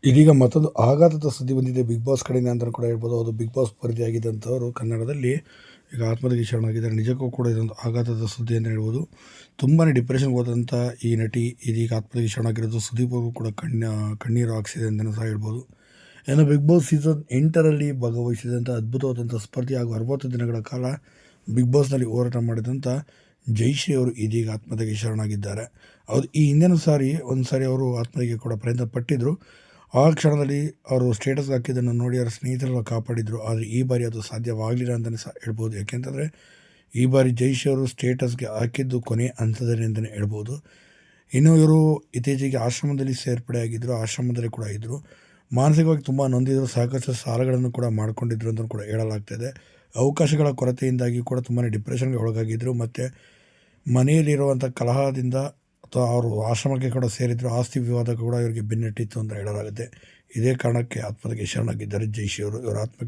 ಇದೀಗ ಮತ್ತೊಂದು ಆಘಾತದ ಸುದ್ದಿ ಬಂದಿದೆ ಬಿಗ್ ಬಾಸ್ ಕಡೆಯಿಂದ ಅಂತ ಕೂಡ ಹೇಳ್ಬೋದು. ಅದು ಬಿಗ್ ಬಾಸ್ ಸ್ಪರ್ಧಿಯಾಗಿದ್ದಂಥವರು ಕನ್ನಡದಲ್ಲಿ ಈಗ ಆತ್ಮಹತ್ಯೆಗೆ ಶರಣಾಗಿದ್ದಾರೆ. ನಿಜಕ್ಕೂ ಕೂಡ ಇದೊಂದು ಆಘಾತದ ಸುದ್ದಿ ಅಂತ ಹೇಳ್ಬೋದು. ತುಂಬಾ ಡಿಪ್ರೆಷನ್ಗೆ ಹೋದಂಥ ಈ ನಟಿ ಇದೀಗ ಆತ್ಮಹತ್ಯೆಗೆ ಶರಣಾಗಿರೋದು ಸುದೀಪ್ ಅವರು ಕೂಡ ಕಣ್ಣೀರು ಹಾಕ್ಸಿದೆ ಅಂತಲೂ ಸಹ ಹೇಳ್ಬೋದು. ಇನ್ನು ಬಿಗ್ ಬಾಸ್ ಸೀಸನ್ 8ರಲ್ಲಿ ಭಾಗವಹಿಸಿದಂಥ ಅದ್ಭುತವಾದಂಥ ಸ್ಪರ್ಧಿ ಹಾಗೂ 60 ದಿನಗಳ ಕಾಲ ಬಿಗ್ ಬಾಸ್ನಲ್ಲಿ ಹೋರಾಟ ಮಾಡಿದಂಥ ಜಯಶ್ರೀ ಅವರು ಇದೀಗ ಆತ್ಮಹತ್ಯೆಗೆ ಶರಣಾಗಿದ್ದಾರೆ. ಹೌದು, ಈ ಹಿಂದಿನ ಒಂದು ಸಾರಿ ಅವರು ಆತ್ಮಹತ್ಯೆಗೆ ಕೂಡ ಪ್ರಯತ್ನ ಪಟ್ಟಿದ್ದರು. ಆ ಕ್ಷಣದಲ್ಲಿ ಅವರು ಸ್ಟೇಟಸ್ ಹಾಕಿದ್ದನ್ನು ನೋಡಿ ಅವರ ಸ್ನೇಹಿತರೆಲ್ಲ ಕಾಪಾಡಿದರು. ಆದರೆ ಈ ಬಾರಿ ಅದು ಸಾಧ್ಯವಾಗಲಿಲ್ಲ ಅಂತಲೇ ಸಹ ಹೇಳ್ಬೋದು. ಯಾಕೆಂತಂದರೆ ಈ ಬಾರಿ ಜಯಶ್ರೀ ಅವರು ಸ್ಟೇಟಸ್ಗೆ ಹಾಕಿದ್ದು ಕೊನೆ ಹಂತದಲ್ಲಿ ಅಂತಲೇ ಹೇಳ್ಬೋದು. ಇನ್ನು ಇವರು ಇತ್ತೀಚೆಗೆ ಆಶ್ರಮದಲ್ಲಿ ಸೇರ್ಪಡೆಯಾಗಿದ್ದರು. ಆಶ್ರಮದಲ್ಲಿ ಕೂಡ ಇದ್ದರು. ಮಾನಸಿಕವಾಗಿ ತುಂಬ ನೊಂದಿದ್ದರು. ಸಾಕಷ್ಟು ಸಾಲಗಳನ್ನು ಕೂಡ ಮಾಡಿಕೊಂಡಿದ್ರು ಅಂತ ಕೂಡ ಹೇಳಲಾಗ್ತಾಯಿದೆ. ಅವಕಾಶಗಳ ಕೊರತೆಯಿಂದಾಗಿ ಕೂಡ ತುಂಬಾ ಡಿಪ್ರೆಷನ್ಗೆ ಒಳಗಾಗಿದ್ದರು. ಮತ್ತು ಮನೆಯಲ್ಲಿರುವಂಥ ಕಲಹದಿಂದ ಅಥವಾ ಅವರು ಆಶ್ರಮಕ್ಕೆ ಕೂಡ ಸೇರಿದ್ರು. ಆಸ್ತಿ ವಿವಾದ ಕೂಡ ಇವರಿಗೆ ಬೆನ್ನಟ್ಟಿತ್ತು ಅಂತ ಹೇಳಲಾಗುತ್ತೆ. ಇದೇ ಕಾರಣಕ್ಕೆ ಆತ್ಮಹತ್ಯೆಗೆ ಶರಣಾಗಿದ್ದಾರೆ ಜಯಶ್ರೀ ಅವರು. ಇವರ ಆತ್ಮಕ್ಕೆ